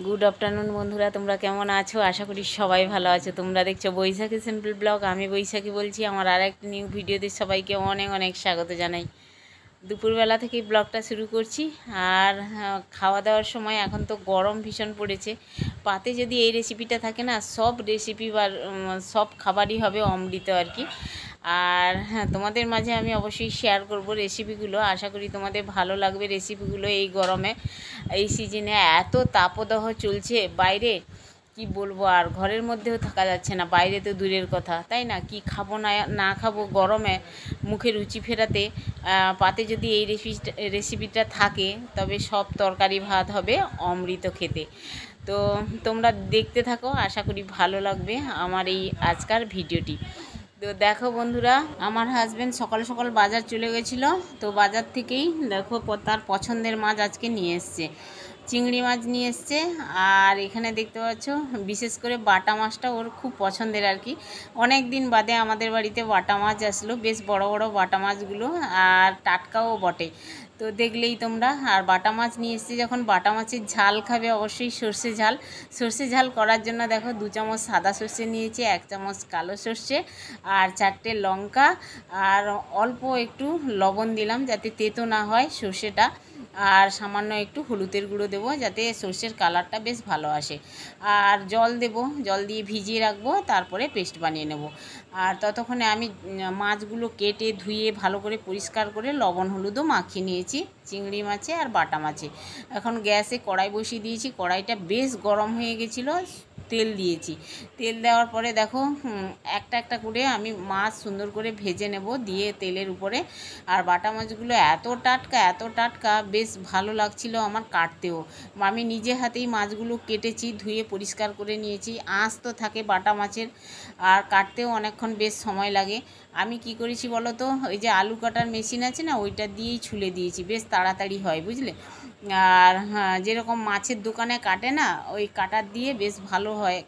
Good afternoon বন্ধুরা, তোমরা কেমন আছো? আশা করি সবাই ভালো আছো। তোমরা দেখছো বৈশাখী সিম্পল ব্লগ। আমি বৈশাখী বলছি। আমার আর একটা নিউ ভিডিওতে সবাইকে অনেক অনেক স্বাগত জানাই। দুপুরবেলা থেকেই ব্লগটা শুরু করছি। আর খাওয়া দাওয়ার সময় এখন তো গরম ভীষণ পড়েছে। পাতে যদি এই রেসিপিটা থাকে না, সব রেসিপি বা সব খাবারই হবে অমৃত আর কি। আর হ্যাঁ, তোমাদের মাঝে আমি অবশ্যই শেয়ার করব রেসিপিগুলো। আশা করি তোমাদের ভালো লাগবে রেসিপিগুলো। এই গরমে, এই সিজনে এত তাপদাহ চলছে বাইরে, কি বলবো। আর ঘরের মধ্যেও থাকা যাচ্ছে না, বাইরে তো দূরের কথা, তাই না? কি খাবো না না খাবো গরমে মুখে রুচি ফেরাতে পাতে যদি এই রেসিপিটা থাকে, তবে সব তরকারি ভাত হবে অমৃত খেতে। তো তোমরা দেখতে থাকো, আশা করি ভালো লাগবে আমার এই আজকার ভিডিওটি। তো দেখো বন্ধুরা, আমার হাজব্যান্ড সকাল সকাল বাজার চলে গেছিলো। তো বাজার থেকেই দেখো তার পছন্দের মাছ আজকে নিয়ে এসছে, চিংড়ি মাছ নিয়ে এসছে। আর এখানে দেখতে পাচ্ছ বিশেষ করে বাটা মাছটা ওর খুব পছন্দের আর কি। অনেক দিন বাদে আমাদের বাড়িতে বাটা মাছ আসলো, বেশ বড় বড় বাটা মাছগুলো, আর টাটকাও বটে। তো দেখলেই তোমরা। আর বাটা মাছ নিয়ে এসেছি যখন, বাটা মাছের ঝাল খাবে অবশ্যই সর্ষে ঝাল। সর্ষে ঝাল করার জন্য দেখো 2 চামচ সাদা সর্ষে নিয়েছি, 1 চামচ কালো সর্ষে, আর 4টে লঙ্কা, আর অল্প একটু লবণ দিলাম যাতে তেতো না হয় সর্ষেটা। আর সামান্য একটু হলুদের গুঁড়ো দেবো যাতে সর্ষের কালারটা বেশ ভালো আসে। আর জল দেব, জল দিয়ে ভিজিয়ে রাখবো, তারপরে পেস্ট বানিয়ে নেব। আর ততক্ষণে আমি মাছগুলো কেটে ধুয়ে ভালো করে পরিষ্কার করে লবণ হলুদও মাখিয়ে নিয়েছি চিংড়ি মাছে আর বাটা মাছে। এখন গ্যাসে কড়াই বসিয়ে দিয়েছি, কড়াইটা বেশ গরম হয়ে গেছিলো। তেল দিয়েছি, তেল দেওয়ার পরে দেখো একটা একটা করে আমি মাছ সুন্দর করে ভেজে নেব দিয়ে তেলের উপরে। আর বাটা মাছগুলো এত টাটকা বেশ ভালো লাগছিল আমার কাটতেও। আমি নিজে হাতেই মাছগুলো কেটেছি, ধুয়ে পরিষ্কার করে নিয়েছি। আঁশ তো থাকে বাটা মাছের, আর কাটতেও অনেকক্ষণ বেশ সময় লাগে। আমি কি করেছি বলো তো, ওই যে আলু কাটার মেশিন আছে না, ওইটা দিয়েই ছুলে দিয়েছি, বেশ তাড়াতাড়ি হয় বুঝলে। আর হ্যাঁ, যেরকম মাছের দোকানে কাটে না, ওই কাটার দিয়ে বেশ ভালো হয়,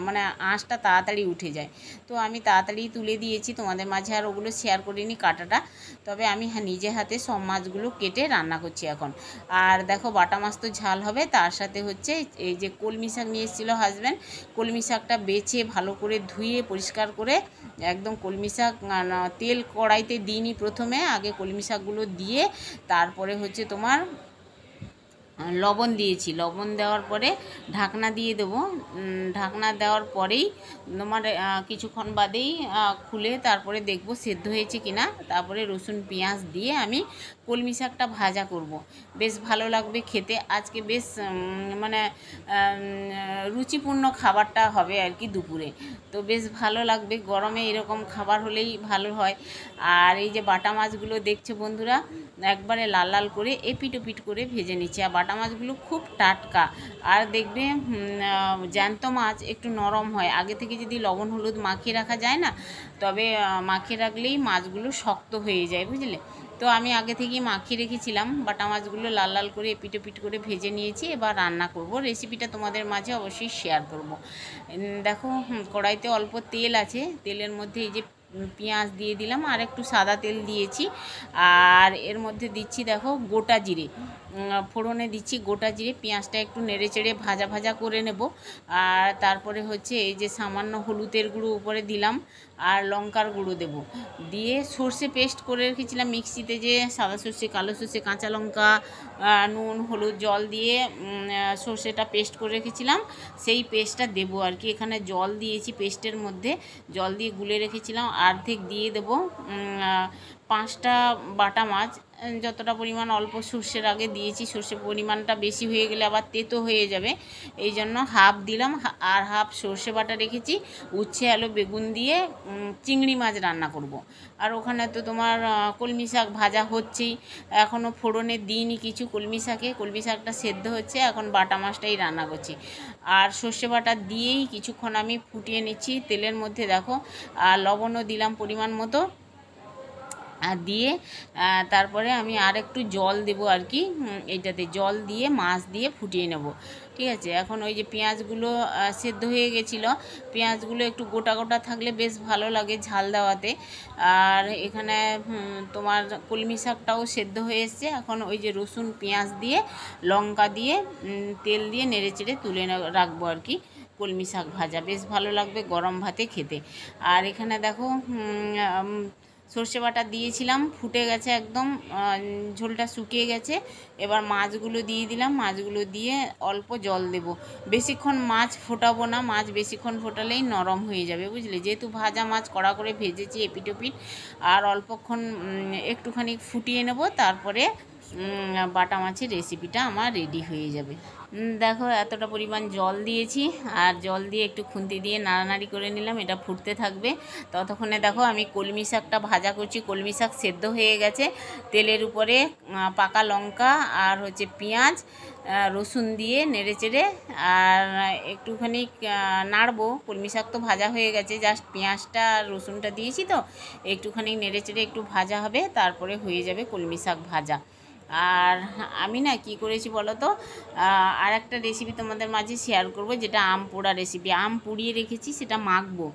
মানে আঁশটা তাড়াতাড়ি উঠে যায়। তো আমি তাড়াতাড়ি তুলে দিয়েছি, তোমাদের মাঝে আর ওগুলো শেয়ার করিনি কাটাটা। তবে আমি নিজে হাতে সব মাছগুলো কেটে রান্না করছি এখন। আর দেখো বাটা মাছ তো ঝাল হবে, তার সাথে হচ্ছে এই যে কলমি শাক নিয়ে এসেছিলো হাজব্যান্ড। কলমি শাকটা বেছে ভালো করে ধুয়ে পরিষ্কার করে একদম কলমি শাক, তেল কড়াইতে দিইনি প্রথমে, আগে কলমি শাকগুলো দিয়ে তারপরে হচ্ছে তোমার লবণ দিয়েছি। লবণ দেওয়ার পরে ঢাকনা দিয়ে দেবো। ঢাকনা দেওয়ার পরেই তোমার কিছুক্ষণ বাদেই খুলে তারপরে দেখবো সেদ্ধ হয়েছে কিনা। তারপরে রসুন পেঁয়াজ দিয়ে আমি কলমি শাকটা ভাজা করব। বেশ ভালো লাগবে খেতে। আজকে বেশ মানে রুচিপূর্ণ খাবারটা হবে আর কি দুপুরে। তো বেশ ভালো লাগবে, গরমে এরকম খাবার হলেই ভালো হয়। আর এই যে বাটা মাছগুলো দেখছো বন্ধুরা, একবারে লাল লাল করে এপিট ওপিট করে ভেজে নিচ্ছি। আর বাটা মাছগুলো খুব টাটকা। আর দেখবে জ্যান্ত মাছ একটু নরম হয়, আগে থেকে যদি লবণ হলুদ মাখিয়ে রাখা যায় না, তবে মাখিয়ে রাখলেই মাছগুলো শক্ত হয়ে যায় বুঝলে। তো আমি আগে থেকেই মাখিয়ে রেখেছিলাম, বাটা মাছগুলো লাল লাল করে এপিট ওপিট করে ভেজে নিয়েছি। এবার রান্না করব, রেসিপিটা তোমাদের মাঝে অবশ্যই শেয়ার করব। দেখো কড়াইতে অল্প তেল আছে, তেলের মধ্যে এই যে পেঁয়াজ দিয়ে দিলাম, আর একটু সাদা তেল দিয়েছি। আর এর মধ্যে দিচ্ছি দেখো গোটা জিরে, ফোড়নে দিচ্ছি গোটা জিরে। পেঁয়াজটা একটু নেড়ে চেড়ে ভাজা ভাজা করে নেব। আর তারপরে হচ্ছে এই যে সামান্য হলুদের গুঁড়ো উপরে দিলাম, আর লঙ্কার গুঁড়ো দেব। দিয়ে সর্ষে পেস্ট করে রেখেছিলাম মিক্সিতে, যে সাদা সর্ষে কালো সর্ষে কাঁচা লঙ্কা নুন হলুদ জল দিয়ে সর্ষেটা পেস্ট করে রেখেছিলাম, সেই পেস্টটা দেবো আর কি। এখানে জল দিয়েছি, পেস্টের মধ্যে জল দিয়ে গুলে রেখেছিলাম, অর্ধেক দিয়ে দেবো। 5টা বাটা মাছ, যতটা পরিমাণ অল্প সর্ষের আগে দিয়েছি, সর্ষের পরিমাণটা বেশি হয়ে গেলে আবার তেতো হয়ে যাবে, এই জন্য হাফ দিলাম। আর হাফ সর্ষে বাটা রেখেছি। উচ্ছে আলু বেগুন দিয়ে চিংড়ি মাছ রান্না করব। আর ওখানে তো তোমার কলমি শাক ভাজা হচ্ছেই, এখনও ফোড়নে দিইনি কিছু কলমি শাকে, কলমি শাকটা সেদ্ধ হচ্ছে, এখন বাটা মাছটাই রান্না করছি। আর সর্ষে বাটা দিয়েই কিছুক্ষণ আমি ফুটিয়ে নিচ্ছি তেলের মধ্যে দেখো। আর লবণও দিলাম পরিমাণ মতো, আর দিয়ে তারপরে আমি আর একটু জল দেবো আর কি। এইটাতে জল দিয়ে মাছ দিয়ে ফুটিয়ে নেব। ঠিক আছে। এখন ওই যে পেঁয়াজগুলো সেদ্ধ হয়ে গেছিলো, পেঁয়াজগুলো একটু গোটা গোটা থাকলে বেশ ভালো লাগে ঝাল দেওয়াতে। আর এখানে তোমার কলমি শাকটাও সেদ্ধ হয়ে এসছে। এখন ওই যে রসুন পেঁয়াজ দিয়ে লঙ্কা দিয়ে তেল দিয়ে নেড়ে চেড়ে তুলে রাখবো আর কি। কলমি শাক ভাজা বেশ ভালো লাগবে গরম ভাতে খেতে। আর এখানে দেখো সর্ষে বাটা দিয়েছিলাম, ফুটে গেছে একদম, ঝোলটা শুকিয়ে গেছে। এবার মাছগুলো দিয়ে দিলাম, মাছগুলো দিয়ে অল্প জল দেব। বেশিক্ষণ মাছ ফোটাবো না, মাছ বেশিক্ষণ ফোটালেই নরম হয়ে যাবে, বুঝলে। যেহেতু ভাজা মাছ কড়া করে ভেজেছি এপিট ওপিট, আর অল্পক্ষণ একটুখানি ফুটিয়ে নেব, তারপরে বাটা মাছের রেসিপিটা আমার রেডি হয়ে যাবে। দেখো এতটা পরিমাণ জল দিয়েছি, আর জল দিয়ে একটু খুন্তি দিয়ে নাড়ানাড়ি করে নিলাম। এটা ফুটতে থাকবে। ততক্ষণে দেখো আমি কলমি শাকটা ভাজা করছি। কলমি শাক সেদ্ধ হয়ে গেছে। তেলের উপরে পাকা লঙ্কা আর হচ্ছে পেঁয়াজ রসুন দিয়ে নেড়ে চেড়ে আর একটুখানি নাড়বো। কলমি শাক তো ভাজা হয়ে গেছে, জাস্ট পেঁয়াজটা আর রসুনটা দিয়েছি তো একটুখানি নেড়ে চেড়ে একটু ভাজা হবে, তারপরে হয়ে যাবে কলমি শাক ভাজা। আর আমি না কি করেছি বলো তো, আর একটা রেসিপি তোমাদের মাঝে শেয়ার করব, যেটা আম পোড়া রেসিপি। আম পুড়িয়ে রেখেছি, সেটা মাখবো।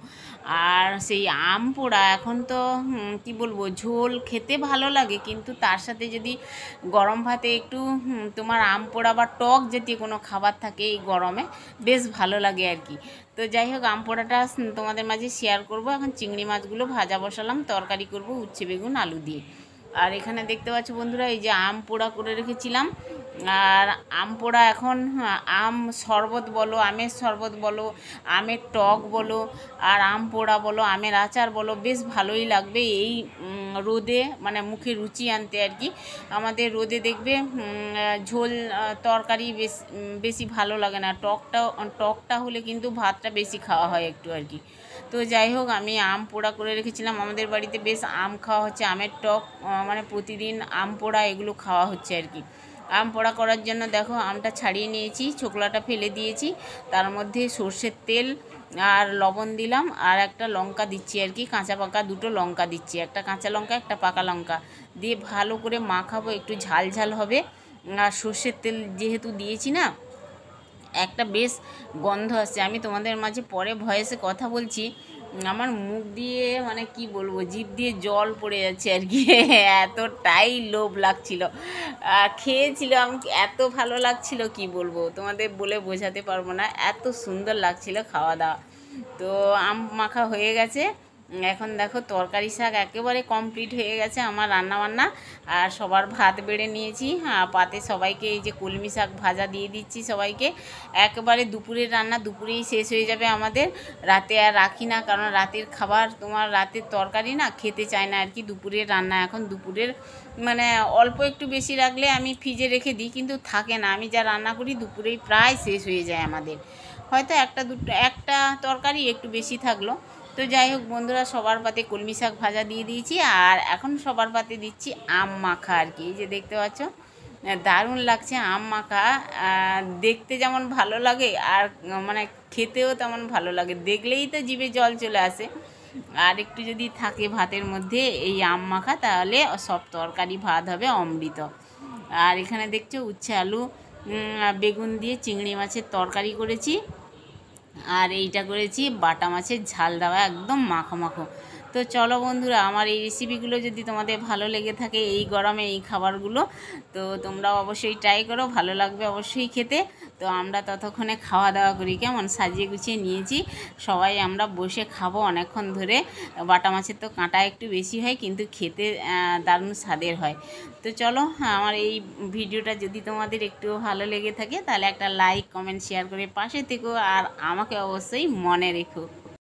আর সেই আম পোড়া এখন তো কি বলবো, ঝোল খেতে ভালো লাগে, কিন্তু তার সাথে যদি গরম ভাতে একটু তোমার আম পোড়া বা টক জাতীয় কোনো খাবার থাকে এই গরমে, বেশ ভালো লাগে আর কি। তো যাই হোক, আম পোড়াটা তোমাদের মাঝে শেয়ার করব। এখন চিংড়ি মাছগুলো ভাজা বসালাম, তরকারি করব উচ্ছে বেগুন আলু দিয়ে। আর এখানে দেখতে পাচ্ছ বন্ধুরা, এই যে আম পোড়া করে রেখেছিলাম। আর আম পোড়া এখন আম শরবত বলো, আমের শরবত বলো, আমের টক বলো, আর আম পোড়া বলো, আমের আচার বলো, বেশ ভালোই লাগবে এই রোদে, মানে মুখে রুচি আনতে আর কি। আমাদের রোদে দেখবে ঝোল তরকারি বেশি ভালো লাগে না, টকটা হলে কিন্তু ভাতটা বেশি খাওয়া হয় একটু আর কি। তো যাই হোক, আমি আম পোড়া করে রেখেছিলাম। আমাদের বাড়িতে বেশ আম খাওয়া হচ্ছে, আমের টক মানে প্রতিদিন আম পোড়া এগুলো খাওয়া হচ্ছে আর কি। আম পোড়া করার জন্য দেখো আমটা ছাড়িয়ে নিয়েছি, ছোকলাটা ফেলে দিয়েছি, তার মধ্যে সর্ষের তেল আর লবণ দিলাম, আর একটা লঙ্কা দিচ্ছি আর কি, কাঁচা পাকা দুটো লঙ্কা দিচ্ছি, একটা কাঁচা লঙ্কা একটা পাকা লঙ্কা দিয়ে ভালো করে মাখাবো, একটু ঝাল ঝাল হবে। আর সর্ষের তেল যেহেতু দিয়েছি না, একটা বেশ গন্ধ আসছে। আমি তোমাদের মাঝে পরে ভয়েসে কথা বলছি, আমার মুখ দিয়ে মানে কি বলবো, জিভ দিয়ে জল পড়ে যাচ্ছে আর কি, এতটাই লোভ লাগছিল। খেয়েছিলাম, এত ভালো লাগছিল কি বলবো, তোমাদের বলে বোঝাতে পারবো না, এত সুন্দর লাগছিল খাওয়া দাওয়া। তো আম মাখা হয়ে গেছে। এখন দেখো তরকারি শাক একেবারে কমপ্লিট হয়ে গেছে আমার রান্নাবান্না। আর সবার ভাত বেড়ে নিয়েছি, পাতে সবাইকে এই যে কলমি শাক ভাজা দিয়ে দিচ্ছি সবাইকে। একেবারে দুপুরের রান্না দুপুরেই শেষ হয়ে যাবে আমাদের, রাতে আর রাখি না, কারণ রাতের খাবার তোমার রাতের তরকারি না খেতে চায় না আর কি। দুপুরের রান্না এখন দুপুরের মানে অল্প একটু বেশি রাখলে আমি ফ্রিজে রেখে দিই, কিন্তু থাকে না, আমি যা রান্না করি দুপুরেই প্রায় শেষ হয়ে যায় আমাদের। হয়তো একটা তরকারি একটু বেশি থাকলো। তো যাই হোক বন্ধুরা, সবার পাতে কলমি শাক ভাজা দিয়ে দিয়েছি, আর এখন সবার পাতে দিচ্ছি আম মাখা আর কি। এই যে দেখতে পাচ্ছ, দারুণ লাগছে আম মাখা। দেখতে যেমন ভালো লাগে, আর মানে খেতেও তেমন ভালো লাগে, দেখলেই তো জিভে জল চলে আসে। আর একটু যদি থাকে ভাতের মধ্যে এই আম মাখা, তাহলে সব তরকারি ভাত হবে অমৃত। আর এখানে দেখছো উচ্ছে আলু বেগুন দিয়ে চিংড়ি মাছের তরকারি করেছি, আর এইটা করেছি বাটা মাছের ঝাল দেওয়া, একদম মাখো মাখো। তো চলো বন্ধুরা, আমার এই রেসিপিগুলো যদি তোমাদের ভালো লেগে থাকে, এই গরমে এই খাবারগুলো, তো তোমরাও অবশ্যই ট্রাই করো, ভালো লাগবে অবশ্যই খেতে। তো আমরা ততক্ষণে খাওয়া দাওয়া করি, কেমন সাজিয়ে গুছিয়ে নিয়েছি, সবাই আমরা বসে খাবো অনেকক্ষণ ধরে। বাটা মাছের তো কাঁটা একটু বেশি হয়, কিন্তু খেতে দারুণ স্বাদের হয়। তো চলো, আমার এই ভিডিওটা যদি তোমাদের একটু ভালো লেগে থাকে, তাহলে একটা লাইক কমেন্ট শেয়ার করে পাশে থেকো, আর আমাকে অবশ্যই মনে রেখো।